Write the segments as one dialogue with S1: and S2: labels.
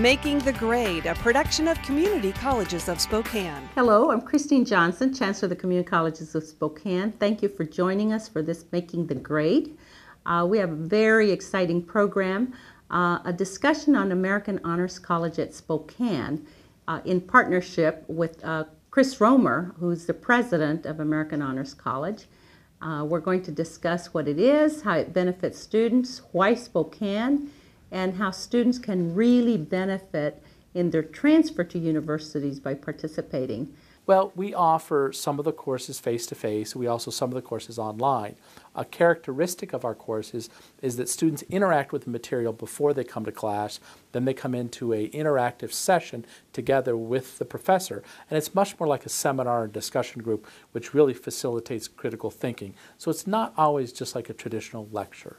S1: Making the Grade, a production of Community Colleges of Spokane.
S2: Hello, I'm Christine Johnson, Chancellor of the Community Colleges of Spokane. Thank you for joining us for this Making the Grade. We have a very exciting program, a discussion on American Honors College at Spokane in partnership with Chris Romer, who's the president of American Honors College. We're going to discuss what it is, how it benefits students, why Spokane, and how students can really benefit in their transfer to universities by participating.
S3: Well, we offer some of the courses face-to-face. We also some of the courses online. A characteristic of our courses is that students interact with the material before they come to class. Then they come into an interactive session together with the professor. And it's much more like a seminar and discussion group, which really facilitates critical thinking. So it's not always just like a traditional lecture.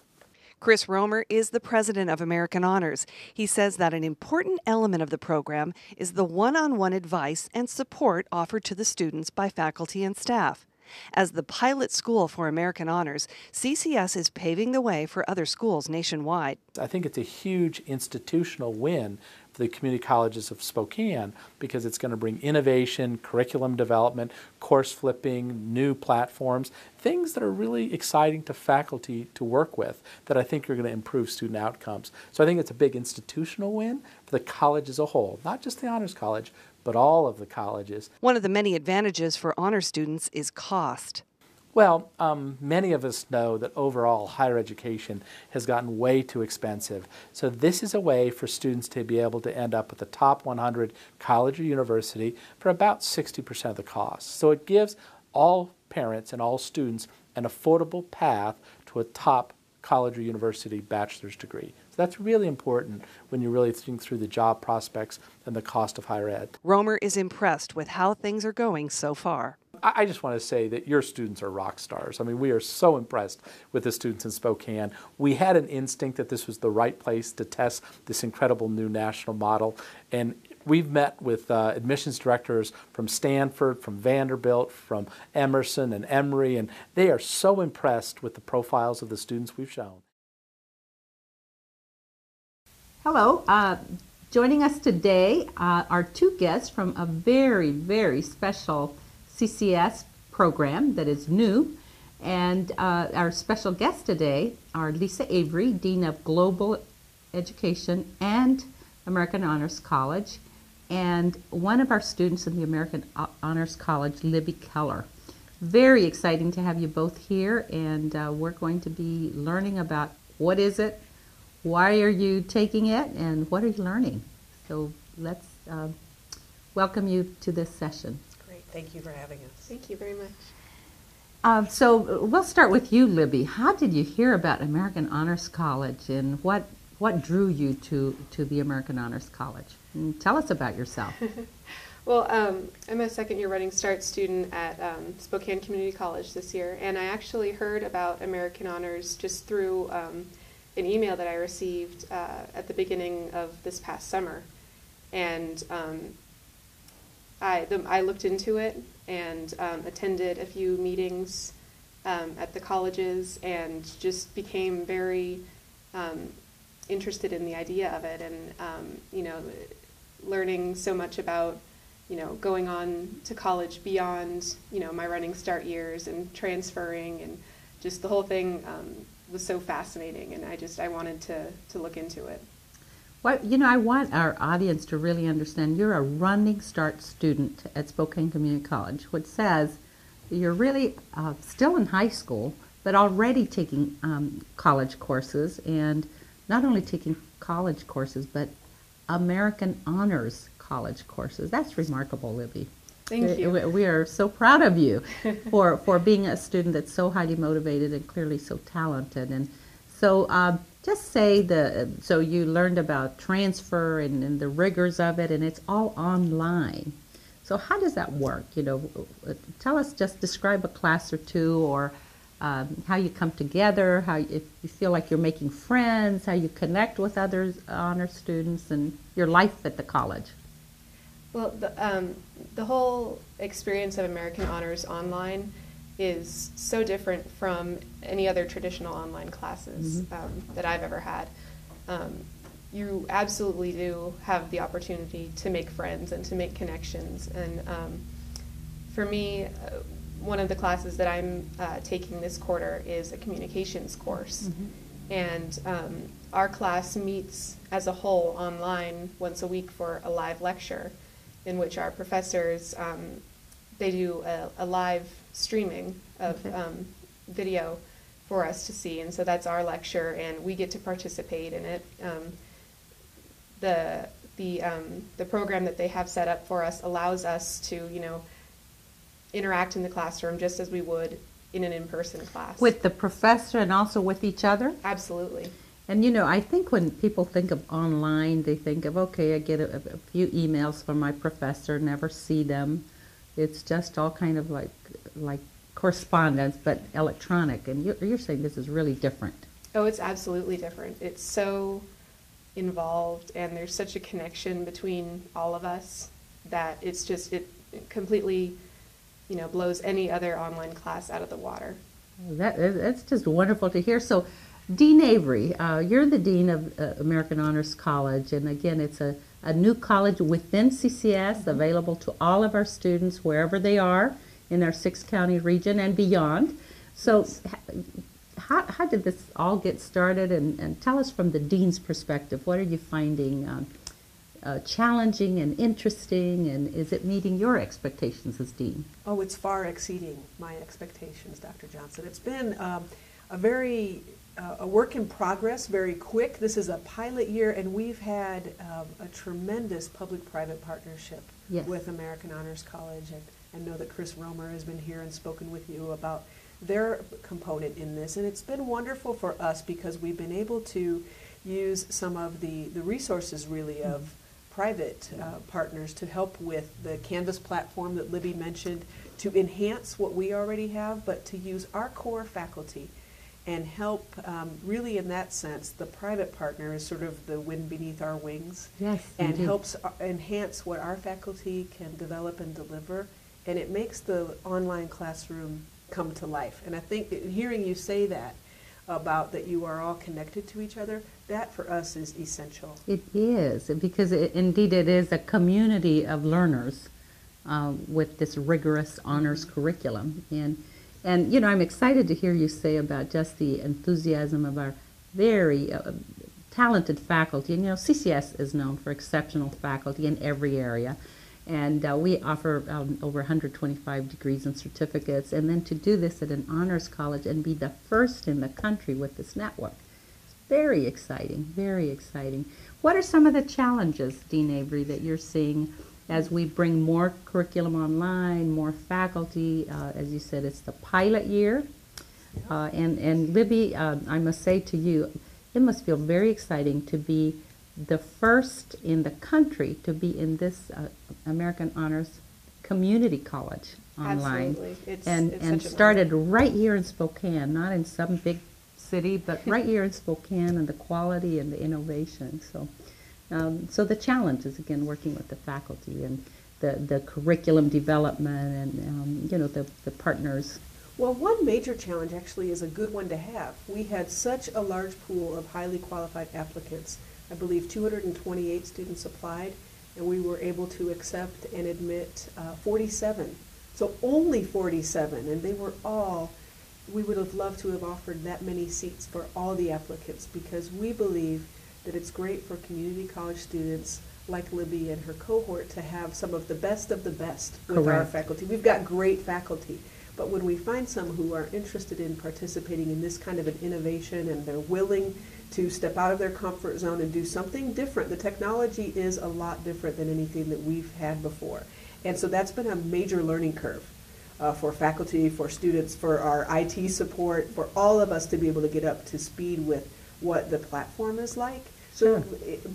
S1: Chris Romer is the president of American Honors. He says that an important element of the program is the one-on-one advice and support offered to the students by faculty and staff. As the pilot school for American Honors, CCS is paving the way for other schools nationwide.
S3: I think it's a huge institutional win for the community colleges of Spokane because it's going to bring innovation, curriculum development, course flipping, new platforms, things that are really exciting to faculty to work with that I think are going to improve student outcomes. So I think it's a big institutional win for the college as a whole, not just the Honors College, but all of the colleges.
S1: One of the many advantages for honor students is cost.
S3: Well, many of us know that overall higher education has gotten way too expensive. So this is a way for students to be able to end up at the top 100 college or university for about 60% of the cost. So it gives all parents and all students an affordable path to a top college or university bachelor's degree. So that's really important when you really think through the job prospects and the cost of higher ed.
S1: Romer is impressed with how things are going so far.
S3: I just want to say that your students are rock stars. I mean, we are so impressed with the students in Spokane. We had an instinct that this was the right place to test this incredible new national model. And we've met with admissions directors from Stanford, from Vanderbilt, from Emerson and Emory, and they are so impressed with the profiles of the students we've shown.
S2: Hello. Joining us today are two guests from a very, very special CCS program that is new. And our special guests today are Lisa Avery, Dean of Global Education and American Honors College, and one of our students in the American Honors College, Libby Keller. Very exciting to have you both here, and we're going to be learning about what is it, why are you taking it, and what are you learning? So let's welcome you to this session.
S4: Great, thank you for having us.
S5: Thank you very much.
S2: So we'll start with you, Libby. How did you hear about American Honors College, and what drew you to the American Honors College? And tell us about yourself.
S5: Well, I'm a second-year Running Start student at Spokane Community College this year, and I actually heard about American Honors just through an email that I received at the beginning of this past summer. And I looked into it and attended a few meetings at the colleges and just became very interested in the idea of it, and learning so much about going on to college beyond my Running Start years and transferring, and just the whole thing was so fascinating, and I wanted to look into it.
S2: Well, I want our audience to really understand you're a Running Start student at Spokane Community College, which says you're really still in high school, but already taking college courses, and not only taking college courses, but American Honors College courses. That's remarkable, Libby.
S5: Thank you.
S2: We are so proud of you for being a student that's so highly motivated and clearly so talented. And so just say so you learned about transfer and the rigors of it, and it's all online. So how does that work? Tell us, just describe a class or two, or how you come together, if you feel like you're making friends, how you connect with other honor students, and your life at the college.
S5: Well, the whole experience of American Honors online is so different from any other traditional online classes that I've ever had. you absolutely do have the opportunity to make friends and to make connections. And for me, one of the classes that I'm taking this quarter is a communications course. And our class meets as a whole online once a week for a live lecture in which our professors, they do a live streaming of video for us to see. And so that's our lecture, and we get to participate in it. The program that they have set up for us allows us to, interact in the classroom just as we would in an in-person class.
S2: With the professor and also with each other?
S5: Absolutely.
S2: And I think when people think of online, they think of, okay, I get a few emails from my professor, never see them. It's just all kind of like correspondence, but electronic. And you're saying this is really different.
S5: Oh, it's absolutely different. It's so involved, and there's such a connection between all of us that it completely, blows any other online class out of the water.
S2: That's just wonderful to hear. So, Dean Avery, you're the Dean of American Honors College, and again, it's a new college within CCS, available to all of our students wherever they are in our 6-county region and beyond. So, yes. How did this all get started? And tell us from the Dean's perspective, what are you finding challenging and interesting, and is it meeting your expectations as Dean?
S4: Oh, it's far exceeding my expectations, Dr. Johnson. It's been a work in progress, very quick. This is a pilot year, and we've had a tremendous public-private partnership with American Honors College. And I know that Chris Romer has been here and spoken with you about their component in this, and it's been wonderful for us because we've been able to use some of the resources really of private partners to help with the Canvas platform that Libby mentioned, to enhance what we already have, but to use our core faculty and help, really in that sense, the private partner is sort of the wind beneath our wings, and indeed helps enhance what our faculty can develop and deliver, and it makes the online classroom come to life. And I think that hearing you say that, about that you are all connected to each other, that for us is essential.
S2: It is, because indeed it is a community of learners with this rigorous honors curriculum. And I'm excited to hear you say about just the enthusiasm of our very talented faculty. And CCS is known for exceptional faculty in every area. And we offer over 125 degrees and certificates. And then to do this at an honors college and be the first in the country with this network, it's very exciting, very exciting. What are some of the challenges, Dean Avery, that you're seeing as we bring more curriculum online, more faculty? As you said, it's the pilot year. And Libby, I must say to you, it must feel very exciting to be the first in the country to be in this American Honors Community College online.
S5: Absolutely.
S2: And started right here in Spokane, not in some big city, but right here in Spokane, and the quality and the innovation. So, so the challenge is, again, working with the faculty and the curriculum development and, the partners.
S4: Well, one major challenge actually is a good one to have. We had such a large pool of highly qualified applicants. I believe 228 students applied, and we were able to accept and admit 47. So only 47, and they were all, we would have loved to have offered that many seats for all the applicants, because we believe that it's great for community college students like Libby and her cohort to have some of the best with our faculty. We've got great faculty, but when we find some who are interested in participating in this kind of an innovation and they're willing to step out of their comfort zone and do something different. The technology is a lot different than anything that we've had before. And so that's been a major learning curve for faculty, for students, for our IT support, for all of us to be able to get up to speed with what the platform is like. So,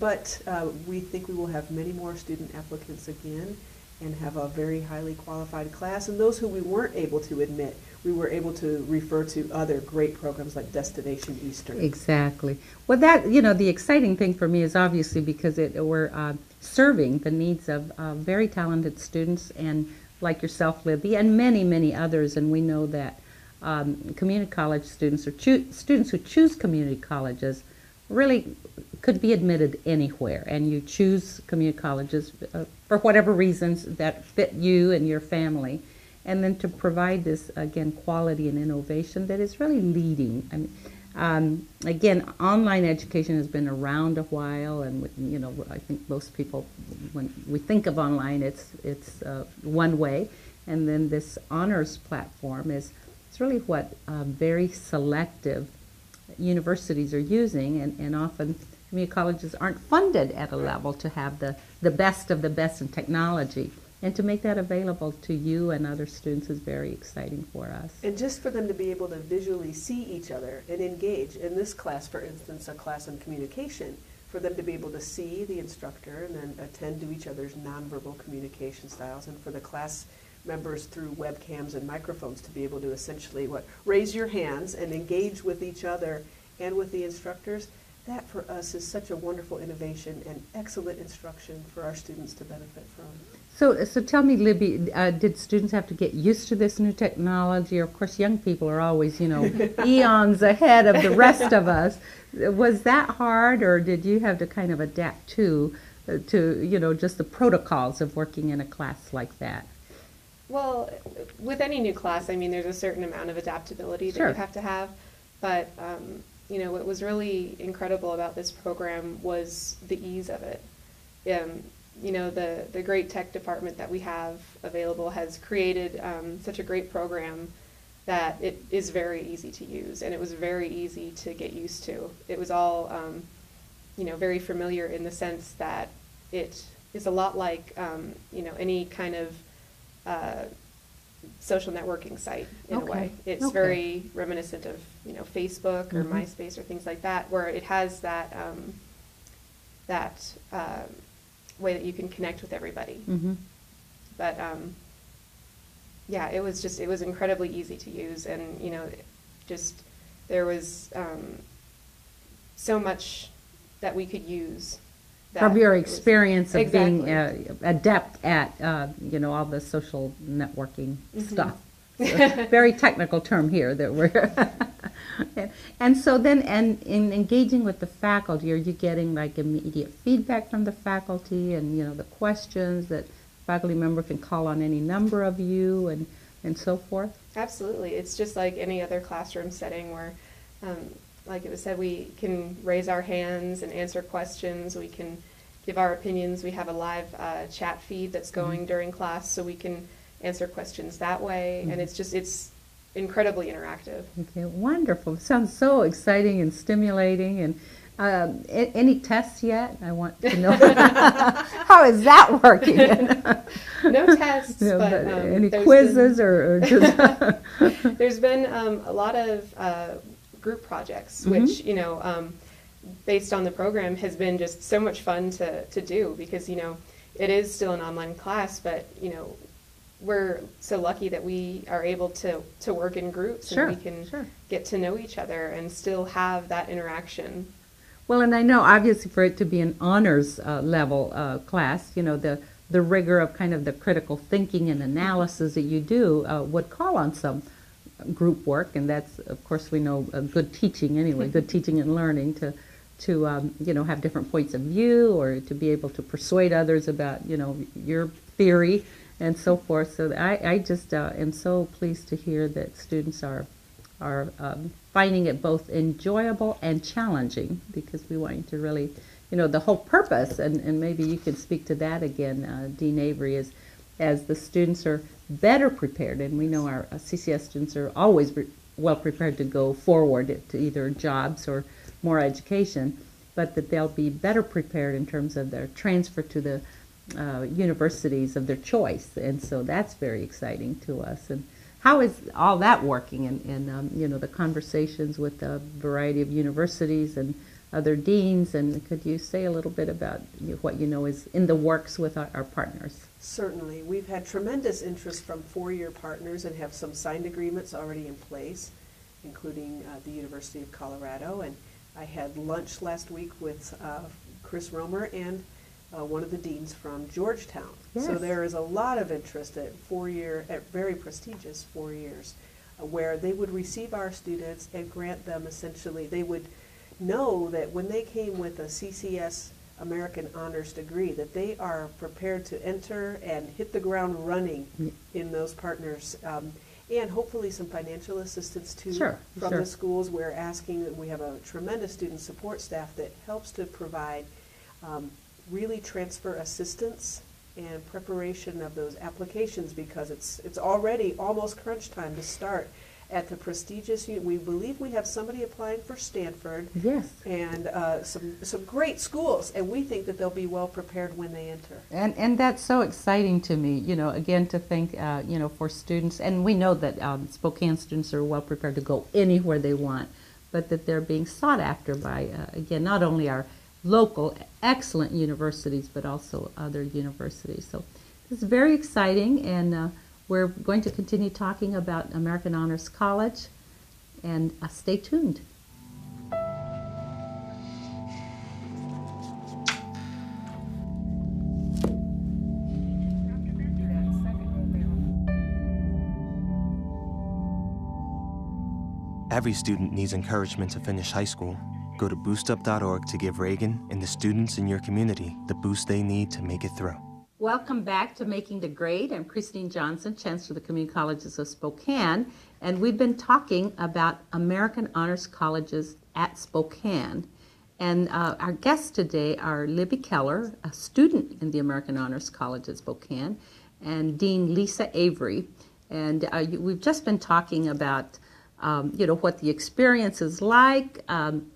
S4: but we think we will have many more student applicants again and have a very highly qualified class. And those who we weren't able to admit, we were able to refer to other great programs like Destination Eastern.
S2: Exactly. Well, that, the exciting thing for me is obviously because we're serving the needs of very talented students, and like yourself, Libby, and many, many others. And we know that community college students, or students who choose community colleges, really could be admitted anywhere, and you choose community colleges for whatever reasons that fit you and your family, and then to provide this, again, quality and innovation that is really leading. I mean, again, online education has been around a while, and you know, I think most people, when we think of online, it's one way, and then this honors platform is it's really what very selective universities are using, and often community colleges aren't funded at a level to have the best of the best in technology. And to make that available to you and other students is very exciting for us.
S4: And just for them to be able to visually see each other and engage. In this class, for instance, a class on communication, for them to be able to see the instructor and then attend to each other's nonverbal communication styles, and for the class members through webcams and microphones to be able to essentially raise your hands and engage with each other and with the instructors. That for us is such a wonderful innovation and excellent instruction for our students to benefit from.
S2: So tell me, Libby, did students have to get used to this new technology? Of course, young people are always, you know, eons ahead of the rest of us. Was that hard, or did you have to kind of adapt to you know, just the protocols of working in a class like that?
S5: Well, with any new class, I mean, there's a certain amount of adaptability that
S2: Sure.
S5: you have to have, but you know, what was really incredible about this program was the ease of it. You know, the great tech department that we have available has created such a great program that it is very easy to use, and it was very easy to get used to. It was all, you know, very familiar in the sense that it is a lot like, you know, any kind of social networking site in a way. It's very reminiscent of, you know, Facebook or MySpace or things like that, where it has that way that you can connect with everybody. But yeah, it was incredibly easy to use, and you know, just there was so much that we could use.
S2: From your experience of
S5: exactly.
S2: being adept at, you know, all the social networking stuff. So, very technical term here that we're... And so then, and in engaging with the faculty, are you getting like immediate feedback from the faculty, and, you know, the questions that faculty member can call on any number of you and so forth?
S5: Absolutely. It's just like any other classroom setting where, like it was said, we can raise our hands and answer questions. We can give our opinions. We have a live chat feed that's going during class, so we can answer questions that way. And it's incredibly interactive.
S2: Okay, wonderful. Sounds so exciting and stimulating. And any tests yet? I want to know. How is that working?
S5: No tests,
S2: No,
S5: but
S2: any quizzes or just...
S5: There's been a lot of group projects, which, you know, based on the program has been just so much fun to do, because, you know, it is still an online class, but, you know, we're so lucky that we are able to work in groups, and we can get to know each other and still have that interaction.
S2: Well, and I know obviously for it to be an honors level class, you know, the rigor of kind of the critical thinking and analysis that you do would call on some group work, and that's, of course, we know good teaching anyway, good teaching and learning to you know, have different points of view, or to be able to persuade others about, you know, your theory and so forth. So I just am so pleased to hear that students are finding it both enjoyable and challenging, because we want you to really, you know, the whole purpose, and maybe you can speak to that again, Dean Avery, is as the students are better prepared, and we know our CCS students are always well prepared to go forward to either jobs or more education, but that they'll be better prepared in terms of their transfer to the universities of their choice. And so that's very exciting to us. And how is all that working in you know, the conversations with a variety of universities and other deans? And could you say a little bit about what you know is in the works with our partners?
S4: Certainly. We've had tremendous interest from four-year partners and have some signed agreements already in place, including the University of Colorado. And I had lunch last week with Chris Romer and one of the deans from Georgetown.
S2: Yes.
S4: So there is a lot of interest at very prestigious 4 years, where they would receive our students and grant them essentially, they would know that when they came with a CCS American Honors degree, that they are prepared to enter and hit the ground running in those partners. And hopefully some financial assistance too from the schools. We're asking that we have a tremendous student support staff that helps to provide really transfer assistance and preparation of those applications, because it's already almost crunch time to start at the prestigious. We believe we have somebody applying for Stanford.
S2: Yes.
S4: And some great schools, and we think that they'll be well prepared when they enter.
S2: And that's so exciting to me, again, to think, for students, and we know that Spokane students are well prepared to go anywhere they want, but that they're being sought after by, again, not only our local excellent universities, but also other universities. So this is very exciting, and we're going to continue talking about American Honors College, and stay tuned.
S6: Every student needs encouragement to finish high school. Go to boostup.org to give Reagan and the students in your community the boost they need to make it through.
S2: Welcome back to Making the Grade. I'm Christine Johnson, Chancellor of the Community Colleges of Spokane, and we've been talking about American Honors Colleges at Spokane. And our guests today are Libby Keller, a student in the American Honors College at Spokane, and Dean Lisa Avery. And we've just been talking about what the experience is like, and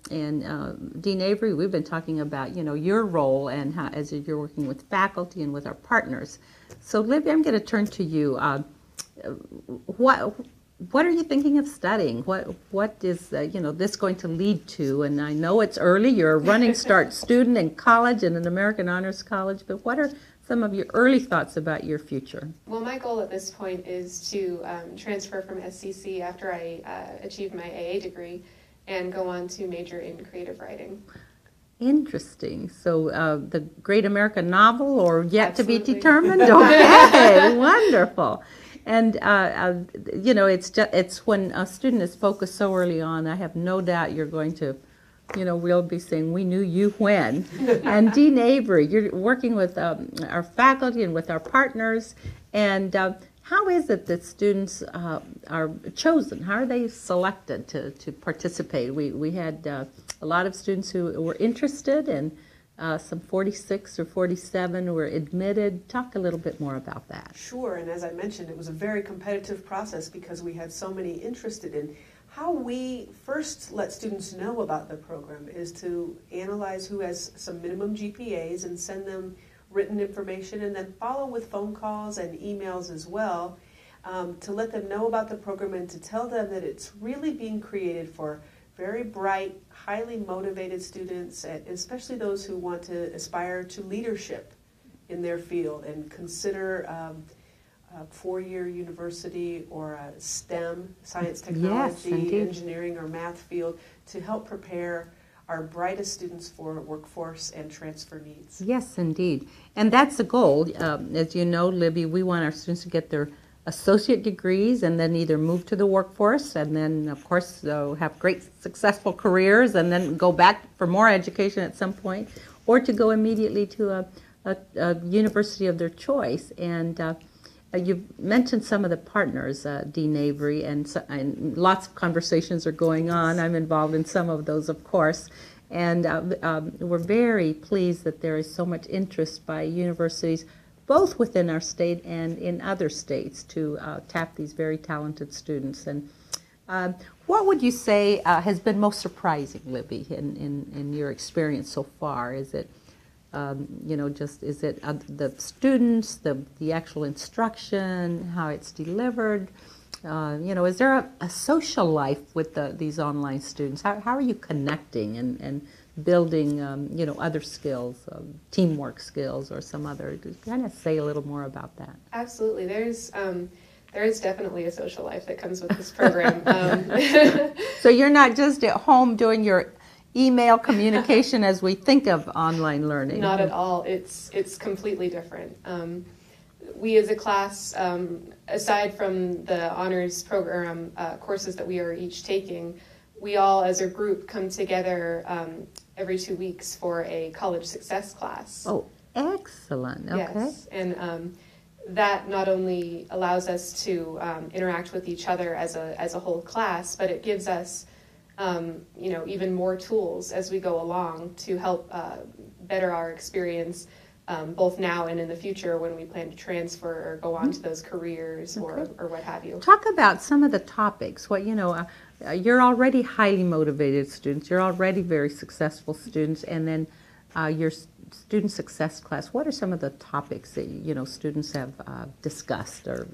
S2: Dean Avery, we've been talking about, your role and how, as you're working with faculty and with our partners. So, Libby, I'm going to turn to you. What are you thinking of studying? What is this going to lead to? And I know it's early. You're a running start student in college in an American Honors College, but what are some of your early thoughts about your future?
S5: Well, my goal at this point is to transfer from SCC after I achieve my AA degree and go on to major in creative writing. Interesting.
S2: So the great American novel, or yet
S5: Absolutely.
S2: To be determined? Okay, wonderful. And, it's when a student is focused so early on, I have no doubt you're going to we'll be saying, we knew you when. And Dean Avery, you're working with our faculty and with our partners. And how is it that students are chosen? How are they selected to participate? We had a lot of students who were interested, and some 46 or 47 were admitted. Talk a little bit more about that.
S4: Sure, and as I mentioned, it was a very competitive process because we had so many interested in. How we first let students know about the program is to analyze who has some minimum GPAs and send them written information, and then follow with phone calls and emails as well, to let them know about the program and to tell them that it's really being created for very bright, highly motivated students, and especially those who want to aspire to leadership in their field and consider a four-year university or a STEM, science, technology, engineering, or math field, to help prepare our brightest students for workforce and transfer needs.
S2: Yes, indeed. And that's the goal. As you know, Libby, we want our students to get their associate degrees and then either move to the workforce and then, of course, have great successful careers and then go back for more education at some point, or to go immediately to a university of their choice. And you mentioned some of the partners, Dean Avery, and lots of conversations are going on. I'm involved in some of those, of course. And we're very pleased that there is so much interest by universities, both within our state and in other states, to tap these very talented students. And what would you say has been most surprising, Libby, in your experience so far? Is it is it the students, the actual instruction, how it's delivered? Is there a social life with these online students? How are you connecting and building, other skills, teamwork skills, or some other? Kind of say a little more about that.
S5: Absolutely. There is definitely a social life that comes with this program.
S2: So you're not just at home doing your email communication as we think of online learning.
S5: Not at all. It's completely different. We as a class, aside from the honors program courses that we are each taking, we all as a group come together every 2 weeks for a college success class.
S2: Oh, excellent. Okay.
S5: Yes, and that not only allows us to interact with each other as a whole class, but it gives us even more tools as we go along to help better our experience, both now and in the future when we plan to transfer or go on to those careers or what have you.
S2: Talk about some of the topics. You're already highly motivated students. You're already very successful students, and then your student success class. What are some of the topics that students have discussed or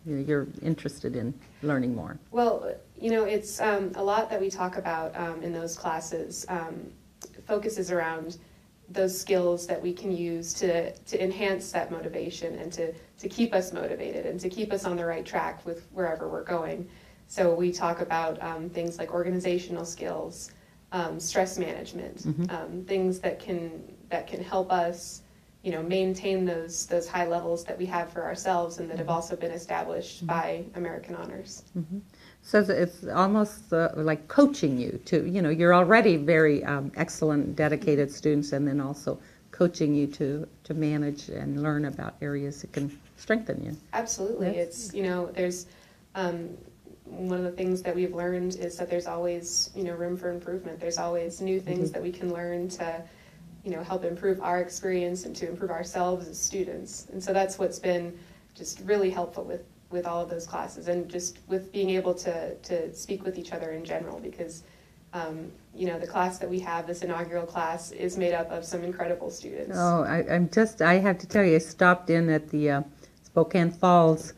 S2: you're interested in learning more?
S5: Well, it's a lot that we talk about in those classes focuses around those skills that we can use to enhance that motivation and to keep us motivated and to keep us on the right track with wherever we're going. So we talk about things like organizational skills, stress management, things that can help us, maintain those high levels that we have for ourselves and that have also been established by American Honors.
S2: So it's almost like coaching you to, you're already very excellent, dedicated students, and then also coaching you to manage and learn about areas that can strengthen you.
S5: Absolutely.
S2: Yes.
S5: It's, there's one of the things that we've learned is that there's always, room for improvement. There's always new things that we can learn to, help improve our experience and to improve ourselves as students. And so that's what's been just really helpful with all of those classes and just with being able to speak with each other in general because, the class that we have, this inaugural class, is made up of some incredible students.
S2: Oh, I have to tell you, I stopped in at the Spokane Falls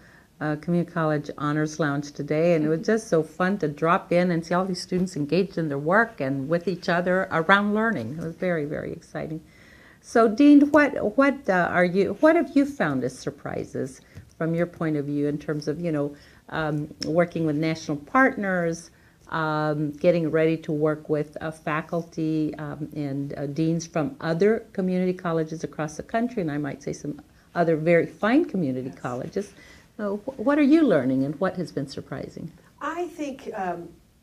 S2: Community College Honors Lounge today, and it was just so fun to drop in and see all these students engaged in their work and with each other around learning. It was very, very exciting. So, Dean, what have you found as surprises from your point of view in terms of working with national partners, getting ready to work with faculty and deans from other community colleges across the country, and I might say some other very fine community colleges. What are you learning and what has been surprising?
S4: I think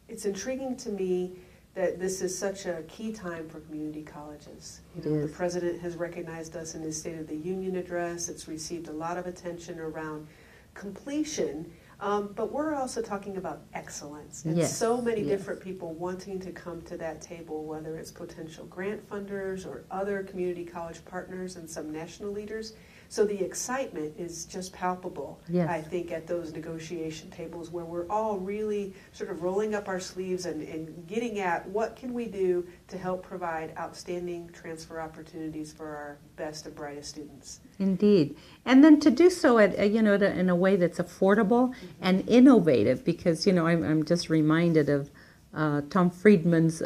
S4: it's intriguing to me that this is such a key time for community colleges. The President has recognized us in his State of the Union address. It's received a lot of attention around completion, but we're also talking about excellence. And so many different people wanting to come to that table, whether it's potential grant funders or other community college partners and some national leaders. So the excitement is just palpable, I think, at those negotiation tables where we're all really sort of rolling up our sleeves and getting at what can we do to help provide outstanding transfer opportunities for our best and brightest students.
S2: Indeed. And then to do so at, in a way that's affordable and innovative, because, I'm just reminded of Tom Friedman's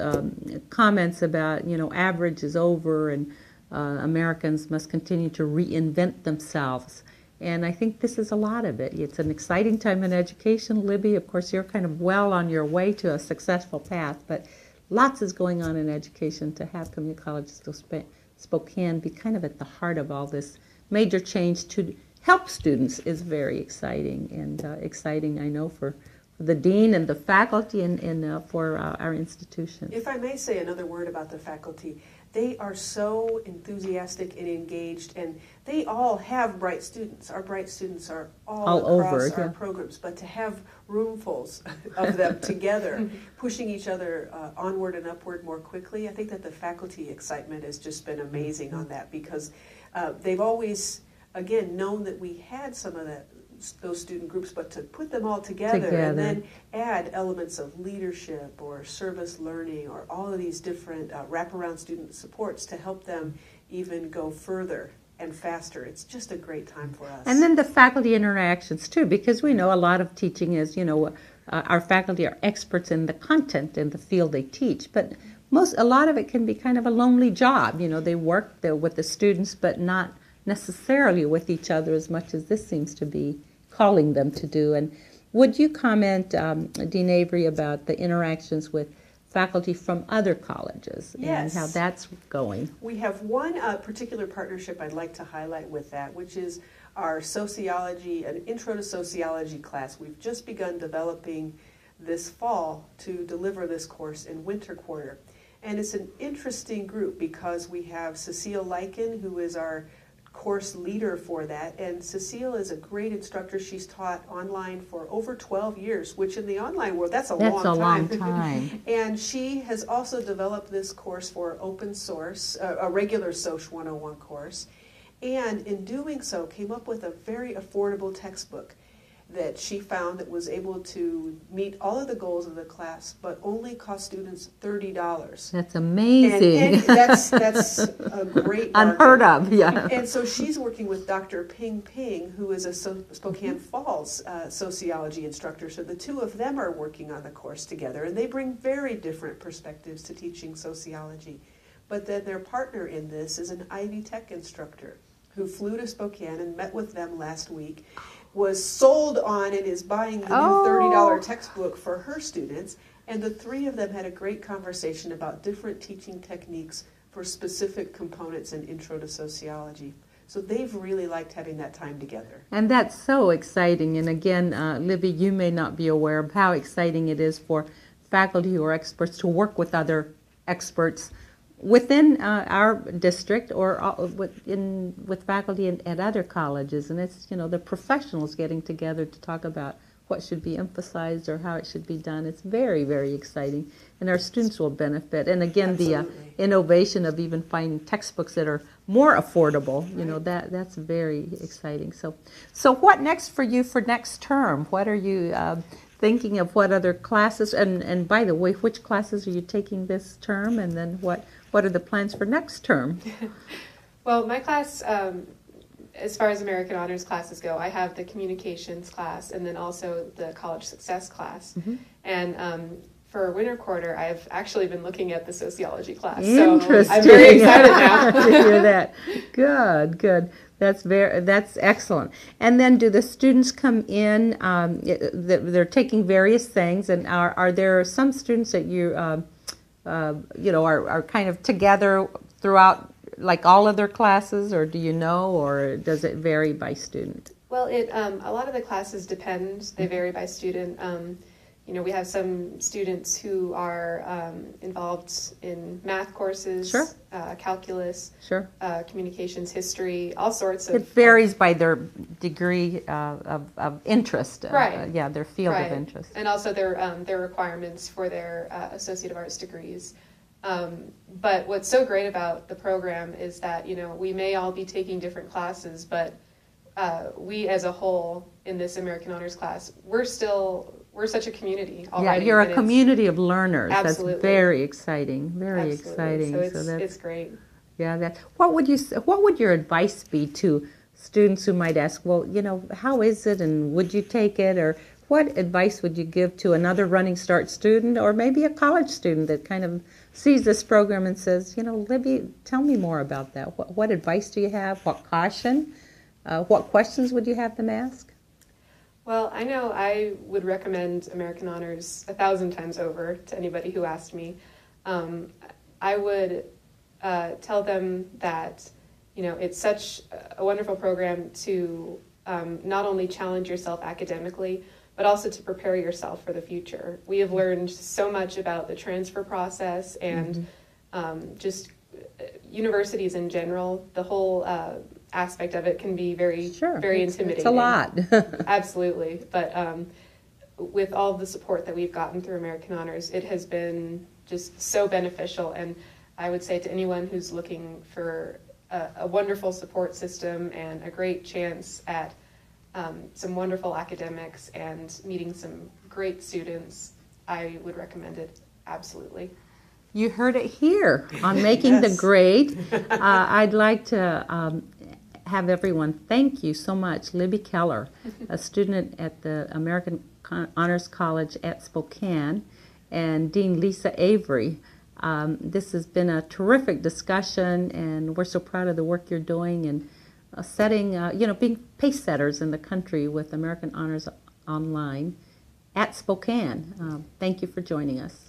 S2: comments about, average is over and Americans must continue to reinvent themselves. And I think this is a lot of it. It's an exciting time in education. Libby, of course, you're kind of well on your way to a successful path, but lots is going on in education. To have community colleges Spokane be kind of at the heart of all this major change to help students is very exciting, and exciting, I know, for the dean and the faculty and for our institution.
S4: If I may say another word about the faculty, they are so enthusiastic and engaged, and they all have bright students. Our bright students are all across our programs, but to have roomfuls of them together, pushing each other onward and upward more quickly, I think that the faculty excitement has just been amazing on that, because they've always, again, known that we had some of those student groups, but to put them all together and then add elements of leadership or service learning or all of these different wraparound student supports to help them even go further and faster. It's just a great time for us.
S2: And then the faculty interactions too, because we know a lot of teaching is, our faculty are experts in the content in the field they teach, but a lot of it can be kind of a lonely job. They work with the students, but not necessarily with each other as much as this seems to be calling them to do. And would you comment, Dean Avery, about the interactions with faculty from other colleges and how that's going?
S4: We have one particular partnership I'd like to highlight with that, which is our sociology, an intro to sociology class. We've just begun developing this fall to deliver this course in winter quarter. And it's an interesting group because we have Cecile Lyken, who is our course leader for that, and Cecile is a great instructor. She's taught online for over 12 years, which in the online world, that's a long time. And she has also developed this course for open source, a regular SOCH 101 course, and in doing so came up with a very affordable textbook that she found that was able to meet all of the goals of the class, but only cost students $30.
S2: That's amazing.
S4: And that's a great market.
S2: Unheard of, yeah.
S4: And so she's working with Dr. Ping Ping, who is a Spokane Falls sociology instructor. So the two of them are working on the course together, and they bring very different perspectives to teaching sociology. But then their partner in this is an Ivy Tech instructor who flew to Spokane and met with them last week, was sold on and is buying the new $30 textbook for her students. And the three of them had a great conversation about different teaching techniques for specific components in Intro to Sociology. So they've really liked having that time together.
S2: And that's so exciting. And again, Libby, you may not be aware of how exciting it is for faculty or experts to work with other experts within our district or with faculty at other colleges. And it's, the professionals getting together to talk about what should be emphasized or how it should be done. It's very, very exciting. And our students will benefit. And again,
S4: Absolutely.
S2: The innovation of even finding textbooks that are more affordable, that's very exciting. So what next for you for next term? What are you thinking of, what other classes? And by the way, which classes are you taking this term? And then what are the plans for next term?
S5: Well, my class, as far as American Honors classes go, I have the communications class and then also the college success class. Mm-hmm. And for winter quarter, I've actually been looking at the sociology class.
S2: Interesting.
S5: So I'm very excited now
S2: to hear that. Good. That's excellent. And then, do the students come in? They're taking various things, and are there some students that you are kind of together throughout, like all of their classes, or do you know, or does it vary by student?
S5: Well, a lot of the classes depend. They vary by student. We have some students who are involved in math courses,
S2: sure.
S5: Calculus,
S2: sure.
S5: Communications, history, all sorts of.
S2: It varies by their degree of interest.
S5: Right.
S2: Their field
S5: right.
S2: of interest.
S5: And also their requirements for their Associate of Arts degrees. But what's so great about the program is that, we may all be taking different classes, but we as a whole in this American Honors class, we're such a community already.
S2: Yeah, you're a community of learners.
S5: Absolutely.
S2: That's very exciting. Very
S5: Absolutely.
S2: exciting.
S5: So it's great.
S2: Yeah. What would your advice be to students who might ask, well, how is it, and would you take it, or what advice would you give to another Running Start student, or maybe a college student that kind of sees this program and says, Libby, tell me more about that. What advice do you have? What caution? What questions would you have them ask?
S5: Well, I know I would recommend American Honors 1,000 times over to anybody who asked me. I would tell them that, it's such a wonderful program to not only challenge yourself academically, but also to prepare yourself for the future. We have learned so much about the transfer process and just universities in general. The whole aspect of it can be very intimidating.
S2: It's a lot.
S5: Absolutely. But with all of the support that we've gotten through American Honors, it has been just so beneficial. And I would say to anyone who's looking for a wonderful support system and a great chance at some wonderful academics and meeting some great students, I would recommend it absolutely.
S2: You heard it here on Making the Grade. I'd like to have everyone thank you so much. Libby Keller, a student at the American Honors College at Spokane, and Dean Lisa Avery. This has been a terrific discussion, and we're so proud of the work you're doing and setting, being pace setters in the country with American Honors Online at Spokane. Thank you for joining us.